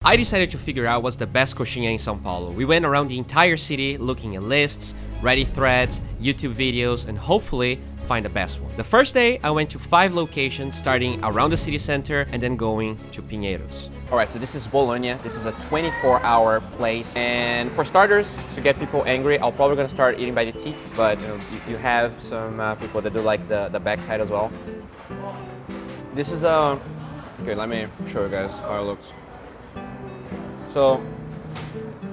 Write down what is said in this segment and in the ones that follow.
I decided to figure out what's the best coxinha in São Paulo. We went around the entire city looking at lists, Reddit threads, YouTube videos, and hopefully find the best one. The first day, I went to 5 locations starting around the city center and then going to Pinheiros. Alright, so this is Bologna. This is a 24-hour place. And for starters, to get people angry, I'll probably gonna start eating by the teeth, but you have some people that do like the backside as well. This is okay, let me show you guys how it looks. So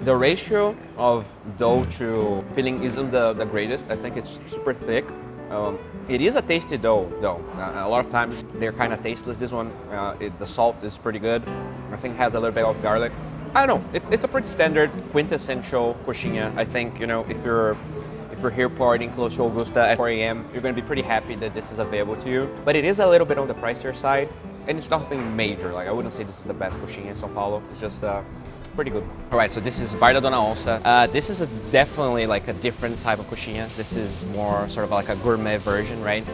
the ratio of dough to filling isn't the greatest. I think it's super thick. It is a tasty dough though. A lot of times they're kind of tasteless. This one, the salt is pretty good. I think it has a little bit of garlic. I don't know, it's a pretty standard quintessential coxinha. I think, you know, if you're here partying close to Augusta at 4 a.m., you're going to be pretty happy that this is available to you. But it is a little bit on the pricier side, and it's nothing major. Like, I wouldn't say this is the best coxinha in São Paulo. It's just pretty good. All right, so this is bar da dona onça. This is definitely like a different type of coxinha. This is more sort of like a gourmet version, right?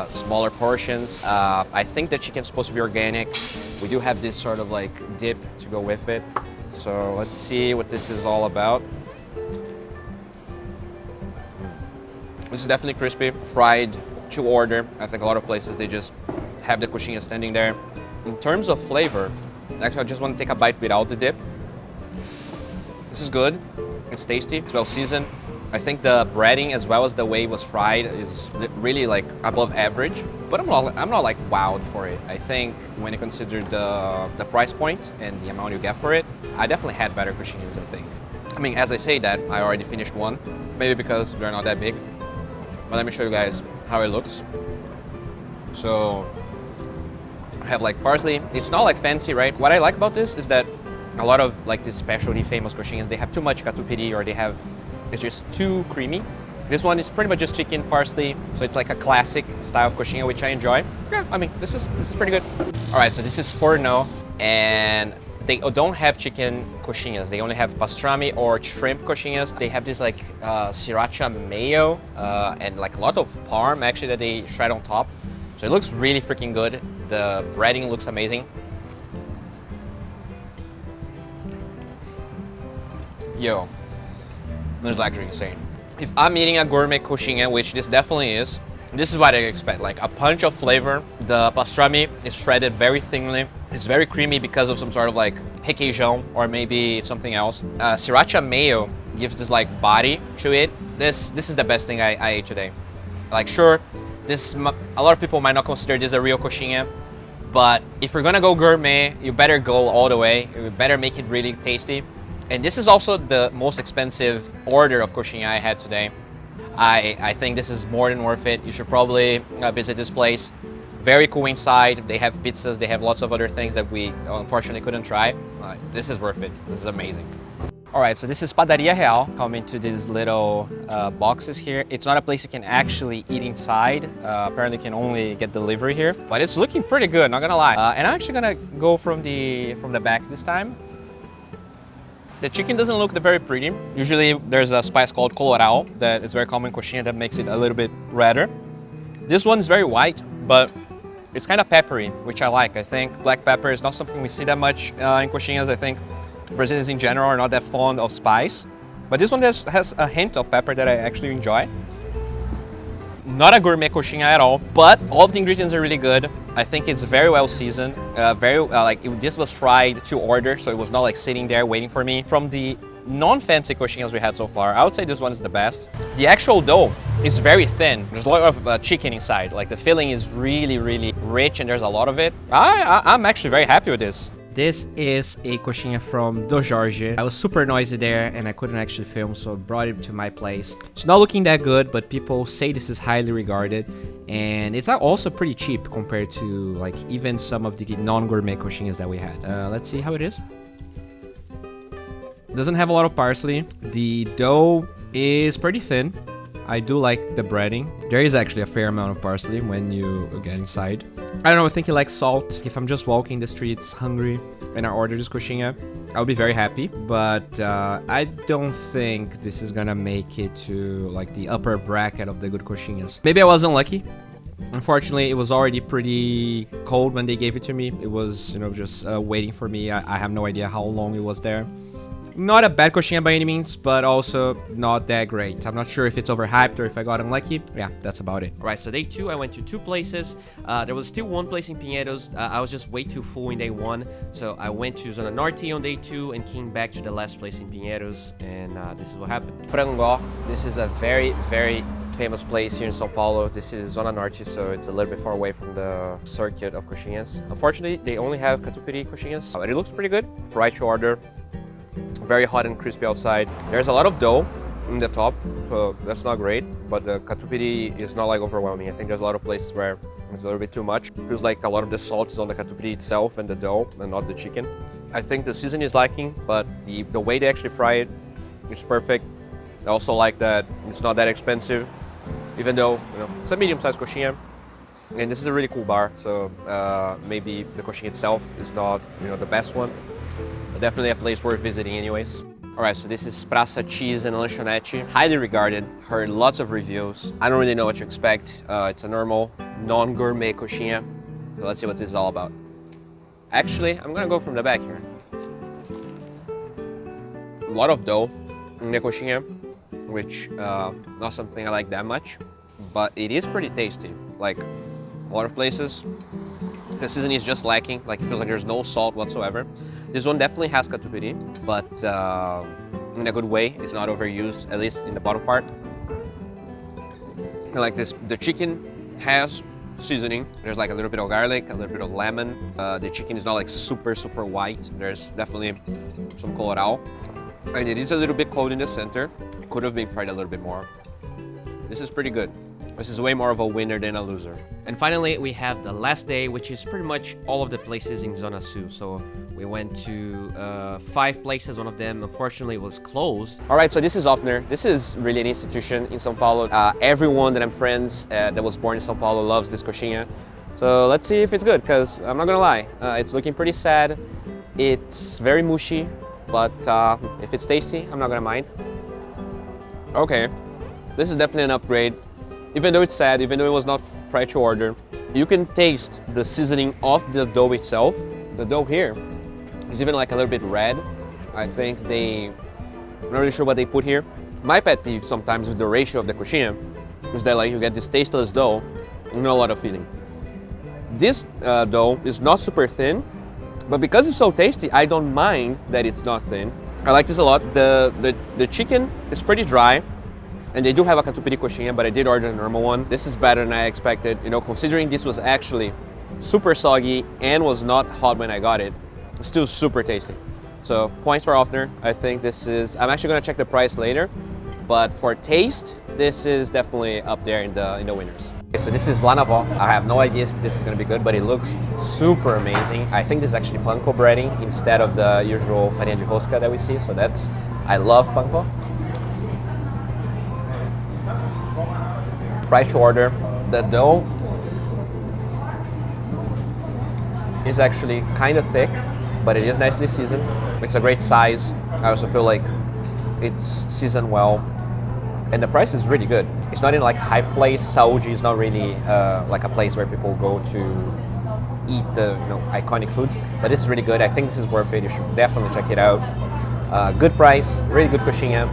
Smaller portions. I think the chicken's supposed to be organic. We do have this sort of like dip to go with it. So let's see what this is all about. This is definitely crispy, fried to order. I think a lot of places, they just have the coxinha standing there. In terms of flavor, actually I just want to take a bite without the dip. This is good, it's tasty, it's well seasoned. I think the breading as well as the way it was fried is really like above average, but I'm not like wowed for it. I think when you consider the price point and the amount you get for it, I definitely had better coxinhas, I think. I mean, as I say that, I already finished one, maybe because they're not that big. But let me show you guys how it looks. So I have like parsley. It's not like fancy, right? What I like about this is that a lot of like these specialty famous coxinhas, they have too much catupiry or it's just too creamy. This one is pretty much just chicken, parsley, so it's like a classic style of coxinha, which I enjoy. Yeah, I mean, this is pretty good. All right, so this is Fôrno, and they don't have chicken coxinhas. They only have pastrami or shrimp coxinhas. They have this like sriracha mayo and like a lot of parm actually that they shred on top. So it looks really freaking good. The breading looks amazing. Yo, this is actually insane. If I'm eating a gourmet coxinha, which this definitely is, this is what I expect, like a punch of flavor. The pastrami is shredded very thinly. It's very creamy because of some sort of like requeijão or maybe something else. Sriracha mayo gives this like body to it. This is the best thing I ate today. Like sure, a lot of people might not consider this a real coxinha, but if you're gonna go gourmet, you better go all the way. You better make it really tasty. And this is also the most expensive order of coxinha I had today. I think this is more than worth it. You should probably visit this place. Very cool inside. They have pizzas. They have lots of other things that we unfortunately couldn't try. This is worth it. This is amazing. All right, so this is Padaria Real. Coming to these little boxes here. It's not a place you can actually eat inside. Apparently you can only get delivery here. But it's looking pretty good, not gonna lie. And I'm actually gonna go from the back this time. The chicken doesn't look very pretty. Usually there's a spice called colorau that is very common in coxinha that makes it a little bit redder. This one is very white, but it's kind of peppery, which I like. I think black pepper is not something we see that much in coxinhas. I think Brazilians in general are not that fond of spice. But this one has a hint of pepper that I actually enjoy. Not a gourmet coxinha at all, but all of the ingredients are really good. I think it's very well seasoned, this was fried to order, so it was not like sitting there waiting for me. From the non-fancy coxinhas we had so far, I would say this one is the best. The actual dough is very thin. There's a lot of chicken inside. Like the filling is really, really rich and there's a lot of it. I'm actually very happy with this. This is a coxinha from do Jorge. I was super noisy there and I couldn't actually film, so I brought it to my place. It's not looking that good, but people say this is highly regarded. And it's also pretty cheap compared to like even some of the non-gourmet coxinhas that we had. Let's see how it is. Doesn't have a lot of parsley. The dough is pretty thin. I do like the breading. There is actually a fair amount of parsley when you get inside. I don't know, I think you like salt. If I'm just walking the streets hungry and I order this coxinha, I'll be very happy. But I don't think this is gonna make it to like the upper bracket of the good coxinhas. Maybe I was unlucky. Unfortunately, it was already pretty cold when they gave it to me. It was, just waiting for me. I have no idea how long it was there. Not a bad coxinha by any means, but also not that great. I'm not sure if it's overhyped or if I got unlucky. Yeah, that's about it. All right, so day 2, I went to 2 places. There was still 1 place in Pinheiros. I was just way too full in day 1. So I went to Zona Norte on day 2 and came back to the last place in Pinheiros. And this is what happened. Frangó. This is a very, very famous place here in São Paulo. This is Zona Norte, so it's a little bit far away from the circuit of coxinhas. Unfortunately, they only have catupiry coxinhas, but it looks pretty good. Fried to order. Very hot and crispy outside. There's a lot of dough in the top, so that's not great, but the catupiry is not like overwhelming. I think there's a lot of places where it's a little bit too much. It feels like a lot of the salt is on the catupiry itself and the dough and not the chicken. I think the season is lacking, but the way they actually fry it is perfect. I also like that it's not that expensive, even though it's a medium-sized coxinha. And this is a really cool bar, so maybe the coxinha itself is not the best one. But definitely a place worth visiting anyways. Alright, so this is Prasa cheese and lanchonete. Highly regarded, heard lots of reviews. I don't really know what to expect. It's a normal, non-gourmet coxinha. So let's see what this is all about. Actually, I'm gonna go from the back here. A lot of dough in the coxinha, which not something I like that much, but it is pretty tasty. Like a lot of places, the seasoning is just lacking. Like it feels like there's no salt whatsoever. This one definitely has catupiry, but in a good way. It's not overused, at least in the bottom part. I like this. The chicken has seasoning. There's like a little bit of garlic, a little bit of lemon. The chicken is not like super white. There's definitely some colorau. And it is a little bit cold in the center. It could have been fried a little bit more. This is pretty good. This is way more of a winner than a loser. And finally, we have the last day, which is pretty much all of the places in Zona Sul. So we went to 5 places. One of them, unfortunately, was closed. All right, so this is Ofner. This is really an institution in São Paulo. Everyone that I'm friends that was born in São Paulo loves this coxinha. So let's see if it's good, because I'm not gonna lie. It's looking pretty sad. It's very mushy, but if it's tasty, I'm not gonna mind. Okay, this is definitely an upgrade. Even though it's sad, even though it was not fried to order, you can taste the seasoning of the dough itself. The dough here is even like a little bit red. I think I'm not really sure what they put here. My pet peeve sometimes with the ratio of the coxinha is that like you get this tasteless dough and not a lot of filling. This dough is not super thin, but because it's so tasty, I don't mind that it's not thin. I like this a lot. The chicken is pretty dry. And they do have a catupiry coxinha, but I did order the normal one. This is better than I expected. Considering this was actually super soggy and was not hot when I got it, it's still super tasty. So points for Ofner. I think this is, I'm actually gonna check the price later, but for taste, this is definitely up there in the winners. Okay, so this is Lanavo. I have no idea if this is gonna be good, but it looks super amazing. I think this is actually panko breading instead of the usual farinha de rosca that we see. So I love panko. Fried to order. The dough is actually kind of thick, but it is nicely seasoned. It's a great size. I also feel like it's seasoned well, and the price is really good. It's not in like high place. Saúde is not really like a place where people go to eat the iconic foods, but this is really good. I think this is worth it. You should definitely check it out. Good price, really good coxinha,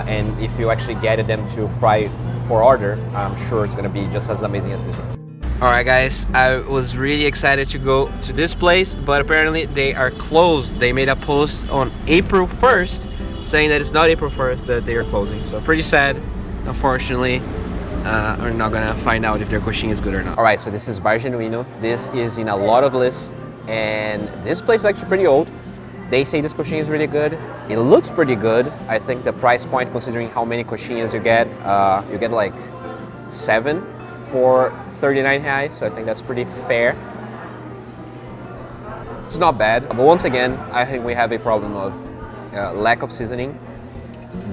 and if you actually get them to fry for order, I'm sure it's gonna be just as amazing as this one. Alright guys, I was really excited to go to this place, but apparently they are closed. They made a post on April 1st saying that it's not April 1st that they are closing. So pretty sad, unfortunately. We're not gonna find out if their coxinha is good or not. Alright, so this is Bar Genuino. This is in a lot of lists, and this place is actually pretty old. They say this coxinha is really good. It looks pretty good. I think the price point, considering how many coxinhas you get like 7 for 39 reais, so I think that's pretty fair. It's not bad, but once again, I think we have a problem of lack of seasoning.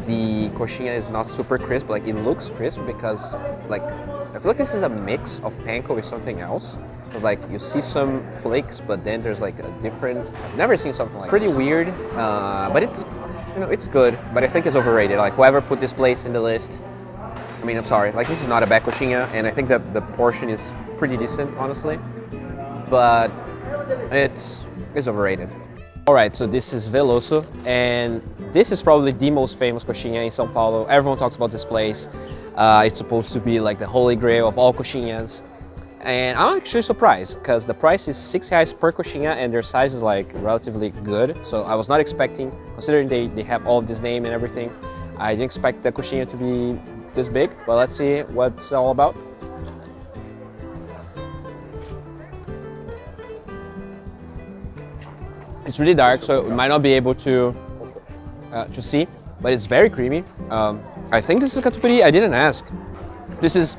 The coxinha is not super crisp, like it looks crisp because like I feel like this is a mix of panko with something else. Like you see some flakes, but then there's like a different. I've never seen something like pretty weird, but it's it's good. But I think it's overrated. Like whoever put this place in the list, I mean, I'm sorry, like this is not a bad coxinha, and I think that the portion is pretty decent, honestly. But it's overrated. All right, so this is Veloso, and this is probably the most famous coxinha in São Paulo. Everyone talks about this place. It's supposed to be like the holy grail of all coxinhas. And I'm actually surprised because the price is R$6 per coxinha and their size is like relatively good. So I was not expecting, considering they have all of this name and everything, I didn't expect the coxinha to be this big, but let's see what it's all about. It's really dark, so you might not be able to see, but it's very creamy. I think this is catupiry. I didn't ask. This is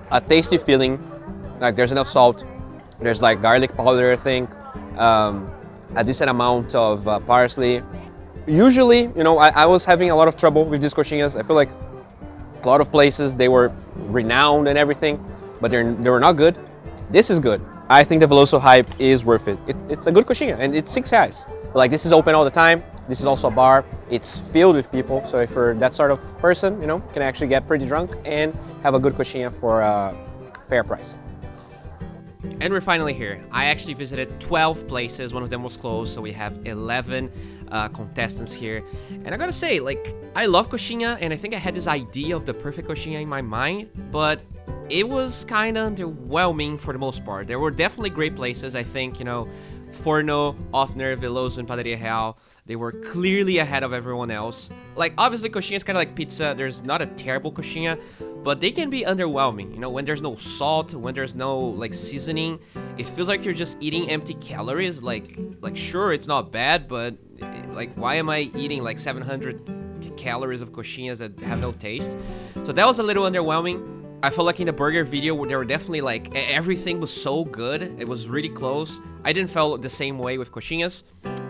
a tasty feeling. Like there's enough salt. There's like garlic powder, I think. A decent amount of parsley. Usually, you know, I was having a lot of trouble with these coxinhas. I feel like a lot of places, they were renowned and everything, but they were not good. This is good. I think the Veloso hype is worth it. It's a good coxinha and it's R$6. But like this is open all the time. This is also a bar. It's filled with people. So if you're that sort of person, you know, you can actually get pretty drunk and have a good coxinha for a fair price. And we're finally here. I actually visited 12 places. One of them was closed, so we have 11 contestants here. And I gotta say, like, I love coxinha, and I think I had this idea of the perfect coxinha in my mind, but it was kind of underwhelming for the most part. There were definitely great places. I think, you know, Fôrno, Ofner, Veloso, and Padaria, they were clearly ahead of everyone else. Like, obviously, coxinha is kind of like pizza. There's not a terrible coxinha, but they can be underwhelming. You know, when there's no salt, when there's no, like, seasoning, it feels like you're just eating empty calories. Like sure, it's not bad, but, like, why am I eating, like, 700 calories of coxinhas that have no taste? So that was a little underwhelming. I felt like in the burger video, they were definitely like, everything was so good. It was really close. I didn't feel the same way with coxinhas,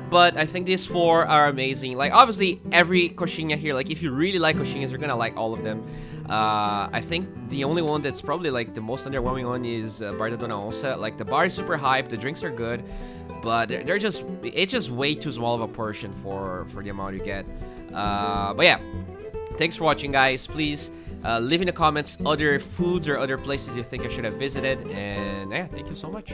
but I think these 4 are amazing. Like, obviously, every coxinha here, like, if you really like coxinhas, you're gonna like all of them. I think the only one that's probably, like, the most underwhelming one is Bar da Dona Onça. Like, the bar is super hyped, the drinks are good, but it's just way too small of a portion for the amount you get. But yeah, thanks for watching, guys. Please leave in the comments other foods or other places you think I should have visited, and yeah, thank you so much.